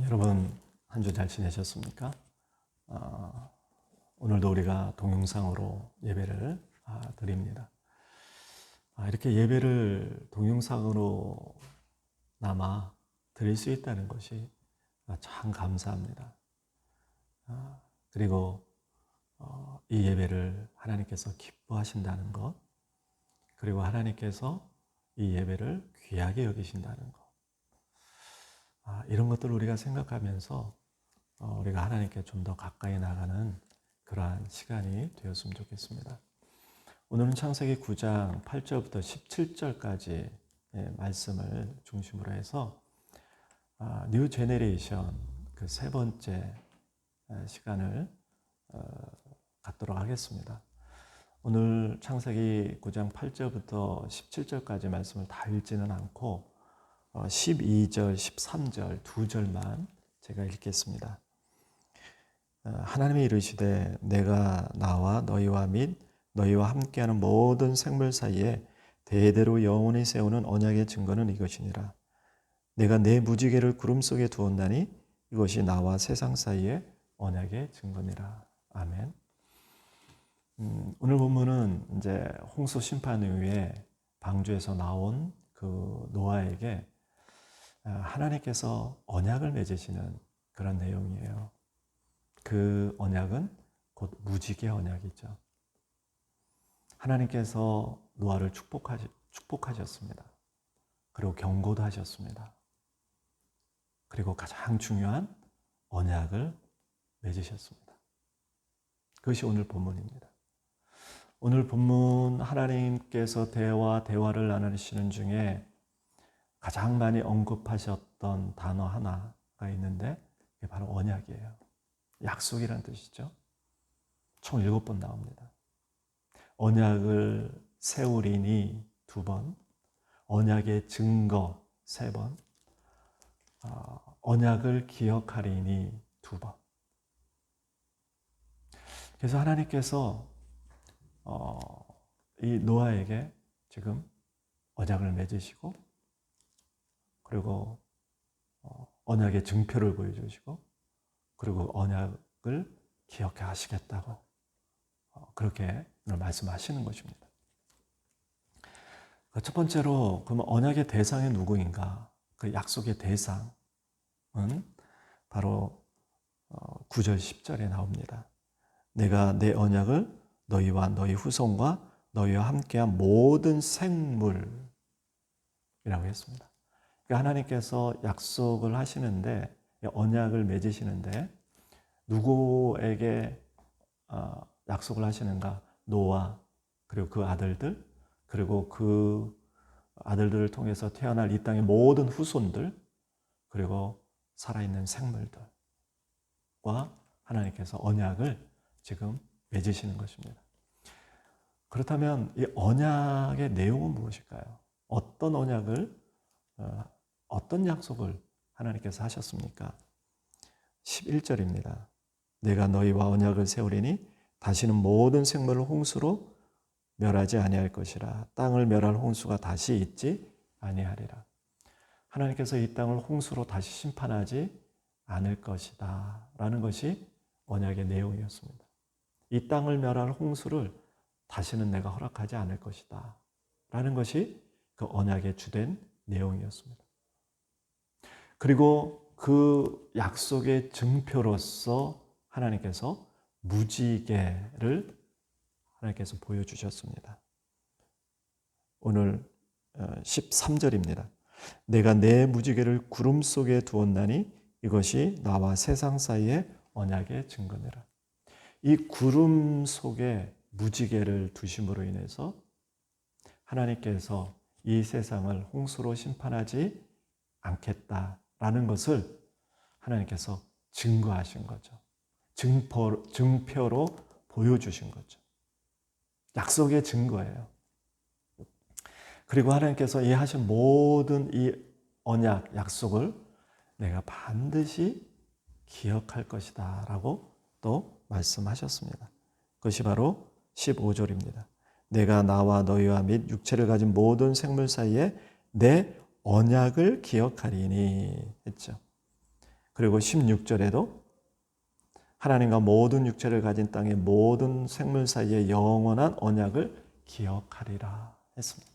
여러분 한 주 잘 지내셨습니까? 오늘도 우리가 동영상으로 예배를 드립니다. 이렇게 예배를 동영상으로 남아 드릴 수 있다는 것이 참 감사합니다. 그리고 이 예배를 하나님께서 기뻐하신다는 것, 그리고 하나님께서 이 예배를 귀하게 여기신다는 것, 이런 것들을 우리가 생각하면서 우리가 하나님께 좀 더 가까이 나가는 그러한 시간이 되었으면 좋겠습니다. 오늘은 창세기 9장 8절부터 17절까지 말씀을 중심으로 해서 뉴 제네레이션 그 세 번째 시간을 갖도록 하겠습니다. 오늘 창세기 9장 8절부터 17절까지 말씀을 다 읽지는 않고 12절, 13절 두 절만 제가 읽겠습니다. 하나님이 이르시되 내가 나와 너희와 및 너희와 함께하는 모든 생물 사이에 대대로 영원히 세우는 언약의 증거는 이것이니라. 내가 내 무지개를 구름 속에 두었나니 이것이 나와 세상 사이에 언약의 증거니라. 아멘. 오늘 본문은 이제 홍수 심판 이후에 방주에서 나온 그 노아에게 하나님께서 언약을 맺으시는 그런 내용이에요. 그 언약은 곧 무지개 언약이죠. 하나님께서 노아를 축복하셨습니다. 그리고 경고도 하셨습니다. 그리고 가장 중요한 언약을 맺으셨습니다. 그것이 오늘 본문입니다. 오늘 본문 하나님께서 대화를 나누시는 중에 가장 많이 언급하셨던 단어 하나가 있는데 그게 바로 언약이에요. 약속이라는 뜻이죠. 총 7번 나옵니다. 언약을 세우리니 2번, 언약의 증거 3번, 언약을 기억하리니 2번. 그래서 하나님께서 이 노아에게 지금 언약을 맺으시고 그리고 언약의 증표를 보여주시고 그리고 언약을 기억해 하시겠다고 그렇게 오늘 말씀하시는 것입니다. 첫 번째로 그러면 언약의 대상이 누구인가? 그 약속의 대상은 바로 9절 10절에 나옵니다. 내가 내 언약을 너희와 너희 후손과 너희와 함께한 모든 생물이라고 했습니다. 그러니까 하나님께서 약속을 하시는데 언약을 맺으시는데 누구에게 약속을 하시는가? 노아 그리고 그 아들들 그리고 그 아들들을 통해서 태어날 이 땅의 모든 후손들 그리고 살아있는 생물들과 하나님께서 언약을 지금 맺으시는 것입니다. 그렇다면 이 언약의 내용은 무엇일까요? 어떤 언약을 어떤 약속을 하나님께서 하셨습니까? 11절입니다. 내가 너희와 언약을 세우리니 다시는 모든 생물을 홍수로 멸하지 아니할 것이라. 땅을 멸할 홍수가 다시 있지 아니하리라. 하나님께서 이 땅을 홍수로 다시 심판하지 않을 것이다 라는 것이 언약의 내용이었습니다. 이 땅을 멸할 홍수를 다시는 내가 허락하지 않을 것이다 라는 것이 그 언약의 주된 내용이었습니다. 그리고 그 약속의 증표로서 하나님께서 무지개를 하나님께서 보여주셨습니다. 오늘 13절입니다. 내가 내 무지개를 구름 속에 두었나니 이것이 나와 세상 사이의 언약의 증거니라. 이 구름 속에 무지개를 두심으로 인해서 하나님께서 이 세상을 홍수로 심판하지 않겠다라는 것을 하나님께서 증거하신 거죠. 증표로 보여주신 거죠. 약속의 증거예요. 그리고 하나님께서 이 하신 모든 이 언약, 약속을 내가 반드시 기억할 것이다 라고 또 말씀하셨습니다. 그것이 바로 15절입니다. 내가 나와 너희와 및 육체를 가진 모든 생물 사이에 내 언약을 기억하리니 했죠. 그리고 16절에도 하나님과 모든 육체를 가진 땅의 모든 생물 사이의 영원한 언약을 기억하리라 했습니다.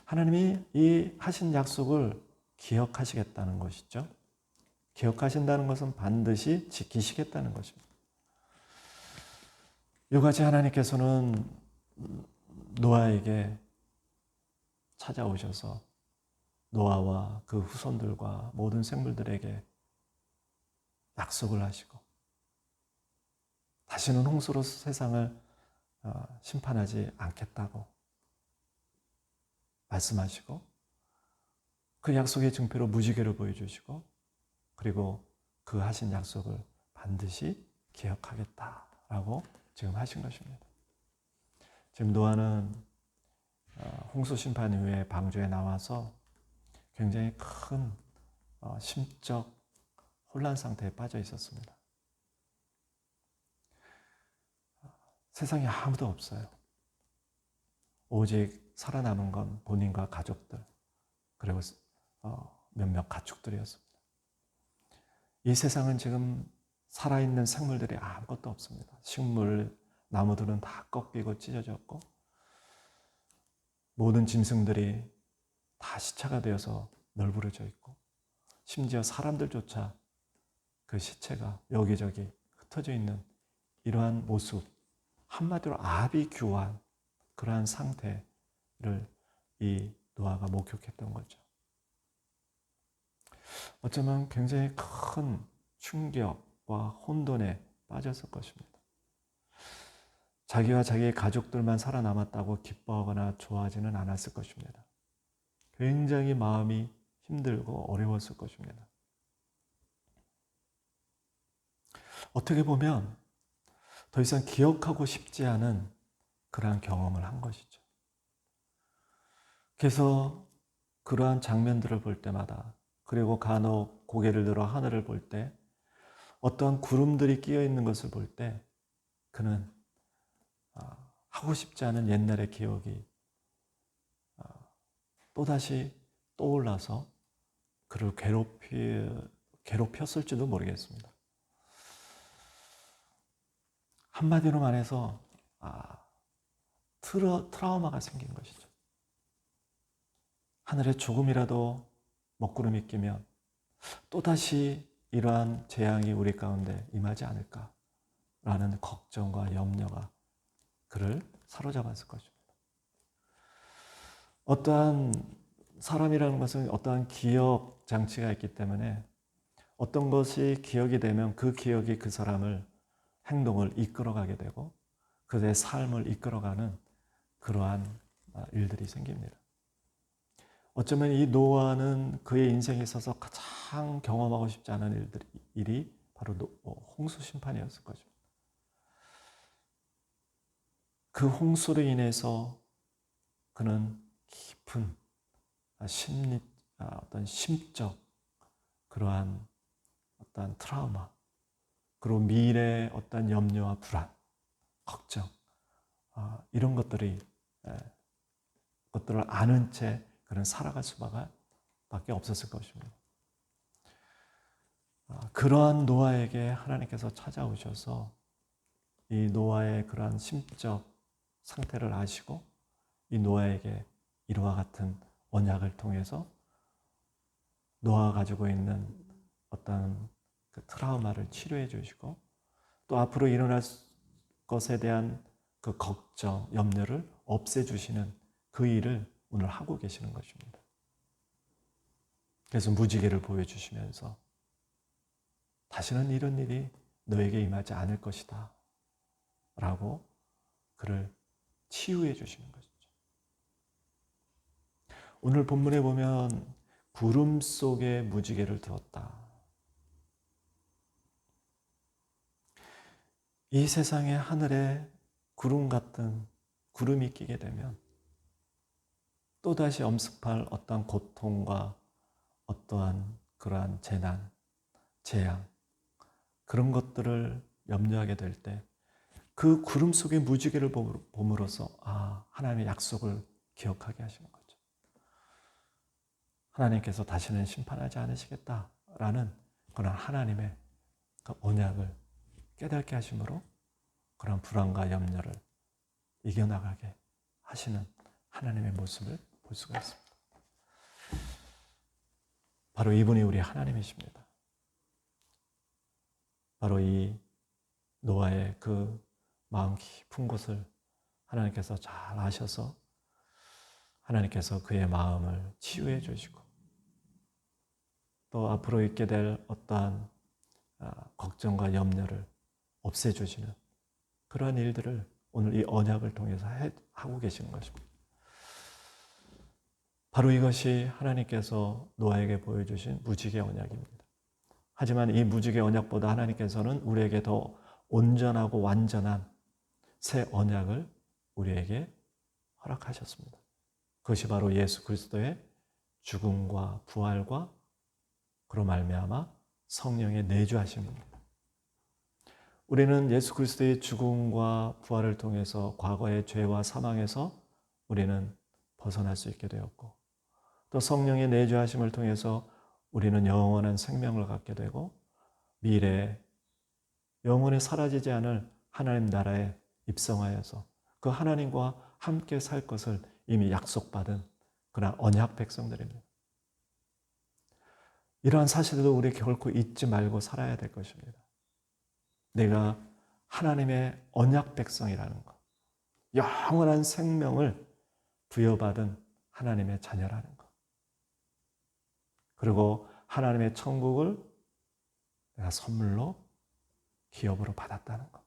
하나님이 이 하신 약속을 기억하시겠다는 것이죠. 기억하신다는 것은 반드시 지키시겠다는 것입니다. 이같이 하나님께서는 노아에게 찾아오셔서 노아와 그 후손들과 모든 생물들에게 약속을 하시고 다시는 홍수로 세상을 심판하지 않겠다고 말씀하시고 그 약속의 증표로 무지개를 보여주시고 그리고 그 하신 약속을 반드시 기억하겠다라고 지금 하신 것입니다. 지금 노아는 홍수 심판 이후에 방주에 나와서 굉장히 큰 심적 혼란 상태에 빠져 있었습니다. 세상에 아무도 없어요. 오직 살아남은 건 본인과 가족들 그리고 몇몇 가축들이었습니다. 이 세상은 지금 살아있는 생물들이 아무것도 없습니다. 식물, 나무들은 다 꺾이고 찢어졌고 모든 짐승들이 다 시체가 되어서 널브러져 있고 심지어 사람들조차 그 시체가 여기저기 흩어져 있는 이러한 모습, 한마디로 아비규환 그러한 상태를 이 노아가 목격했던 거죠. 어쩌면 굉장히 큰 충격과 혼돈에 빠졌을 것입니다. 자기와 자기의 가족들만 살아남았다고 기뻐하거나 좋아하지는 않았을 것입니다. 굉장히 마음이 힘들고 어려웠을 것입니다. 어떻게 보면 더 이상 기억하고 싶지 않은 그러한 경험을 한 것이죠. 그래서 그러한 장면들을 볼 때마다 그리고 간혹 고개를 들어 하늘을 볼 때 어떠한 구름들이 끼어 있는 것을 볼 때 그는 하고 싶지 않은 옛날의 기억이 또다시 떠올라서 그를 괴롭혔을지도 모르겠습니다. 한마디로 말해서 트라우마가 생긴 것이죠. 하늘에 조금이라도 먹구름이 끼면 또다시 이러한 재앙이 우리 가운데 임하지 않을까라는 걱정과 염려가 그를 사로잡았을 것입니다. 어떠한 사람이라는 것은 어떠한 기억 장치가 있기 때문에 어떤 것이 기억이 되면 그 기억이 그 사람을 행동을 이끌어가게 되고 그의 삶을 이끌어가는 그러한 일들이 생깁니다. 어쩌면 이 노아는 그의 인생에 있어서 가장 경험하고 싶지 않은 일이 바로 홍수 심판이었을 것입니다. 그 홍수로 인해서 그는 깊은 어떤 심적 그러한 어떤 트라우마 그리고 미래의 어떤 염려와 불안, 걱정 이런 것들을 아는 채 그는 살아갈 수밖에 없었을 것입니다. 그러한 노아에게 하나님께서 찾아오셔서 이 노아의 그러한 심적 상태를 아시고 이 노아에게 이와 같은 언약을 통해서 노아가 가지고 있는 어떤 그 트라우마를 치료해 주시고 또 앞으로 일어날 것에 대한 그 걱정, 염려를 없애주시는 그 일을 오늘 하고 계시는 것입니다. 그래서 무지개를 보여주시면서 다시는 이런 일이 너에게 임하지 않을 것이다 라고 그를 치유해 주시는 것이죠. 오늘 본문에 보면 구름 속에 무지개를 두었다. 이 세상의 하늘에 구름 같은 구름이 끼게 되면 또다시 엄습할 어떠한 고통과 어떠한 그러한 재난, 재앙 그런 것들을 염려하게 될 때 그 구름 속의 무지개를 봄으로써 하나님의 약속을 기억하게 하시는 거죠. 하나님께서 다시는 심판하지 않으시겠다라는 그런 하나님의 그 언약을 깨닫게 하심으로 그런 불안과 염려를 이겨나가게 하시는 하나님의 모습을 볼 수가 있습니다. 바로 이분이 우리 하나님이십니다. 바로 이 노아의 그 마음 깊은 곳을 하나님께서 잘 아셔서 하나님께서 그의 마음을 치유해 주시고 또 앞으로 있게 될 어떠한 걱정과 염려를 없애주시는 그러한 일들을 오늘 이 언약을 통해서 하고 계시는 것입니다. 바로 이것이 하나님께서 노아에게 보여주신 무지개 언약입니다. 하지만 이 무지개 언약보다 하나님께서는 우리에게 더 온전하고 완전한 새 언약을 우리에게 허락하셨습니다. 그것이 바로 예수 그리스도의 죽음과 부활과 그로 말미암아 성령의 내주하심입니다. 우리는 예수 그리스도의 죽음과 부활을 통해서 과거의 죄와 사망에서 우리는 벗어날 수 있게 되었고 또 성령의 내주하심을 통해서 우리는 영원한 생명을 갖게 되고 미래에 영원히 사라지지 않을 하나님 나라에 입성하여서 그 하나님과 함께 살 것을 이미 약속받은 그런 언약 백성들입니다. 이러한 사실도 우리 결코 잊지 말고 살아야 될 것입니다. 내가 하나님의 언약 백성이라는 것, 영원한 생명을 부여받은 하나님의 자녀라는 것, 그리고 하나님의 천국을 내가 선물로 기업으로 받았다는 것.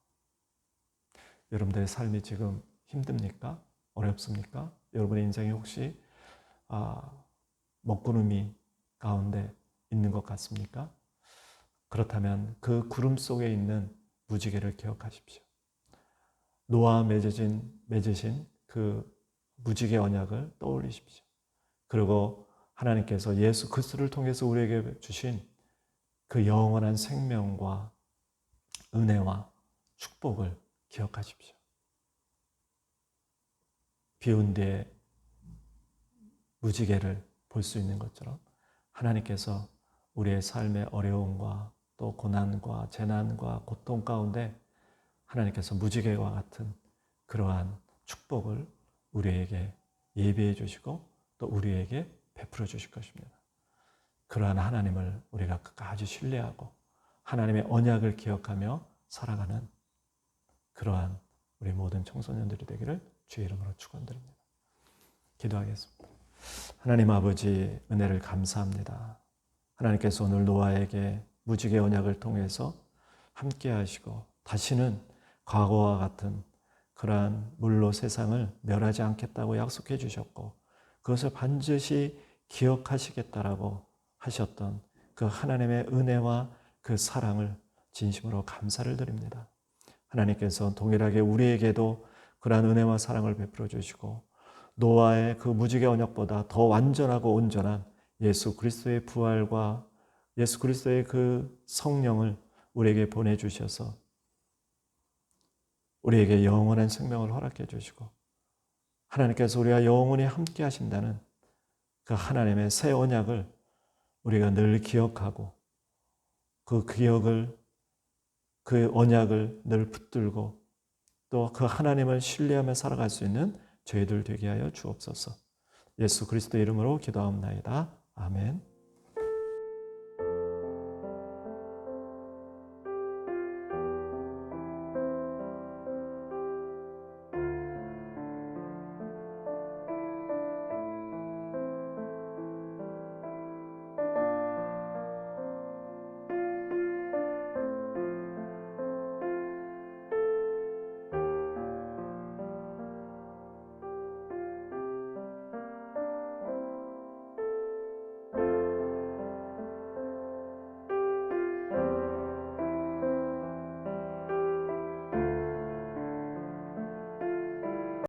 여러분들의 삶이 지금 힘듭니까? 어렵습니까? 여러분의 인생이 혹시 먹구름이 가운데 있는 것 같습니까? 그렇다면 그 구름 속에 있는 무지개를 기억하십시오. 노아와 맺으신 그 무지개 언약을 떠올리십시오. 그리고 하나님께서 예수 그리스도를 통해서 우리에게 주신 그 영원한 생명과 은혜와 축복을 기억하십시오. 비온 뒤에 무지개를 볼 수 있는 것처럼 하나님께서 우리의 삶의 어려움과 또 고난과 재난과 고통 가운데 하나님께서 무지개와 같은 그러한 축복을 우리에게 예비해 주시고 또 우리에게 베풀어 주실 것입니다. 그러한 하나님을 우리가 끝까지 신뢰하고 하나님의 언약을 기억하며 살아가는 그러한 우리 모든 청소년들이 되기를 주의 이름으로 축원드립니다. 기도하겠습니다. 하나님 아버지 은혜를 감사합니다. 하나님께서 오늘 노아에게 무지개 언약을 통해서 함께 하시고 다시는 과거와 같은 그러한 물로 세상을 멸하지 않겠다고 약속해 주셨고 그것을 반드시 기억하시겠다라고 하셨던 그 하나님의 은혜와 그 사랑을 진심으로 감사를 드립니다. 하나님께서 동일하게 우리에게도 그러한 은혜와 사랑을 베풀어 주시고 노아의 그 무지개 언약보다 더 완전하고 온전한 예수 그리스도의 부활과 예수 그리스도의 그 성령을 우리에게 보내주셔서 우리에게 영원한 생명을 허락해 주시고 하나님께서 우리와 영원히 함께 하신다는 그 하나님의 새 언약을 우리가 늘 기억하고 그 기억을 그 언약을 늘 붙들고 또 그 하나님을 신뢰하며 살아갈 수 있는 저희들 되게 하여 주옵소서. 예수 그리스도 이름으로 기도하옵나이다. 아멘.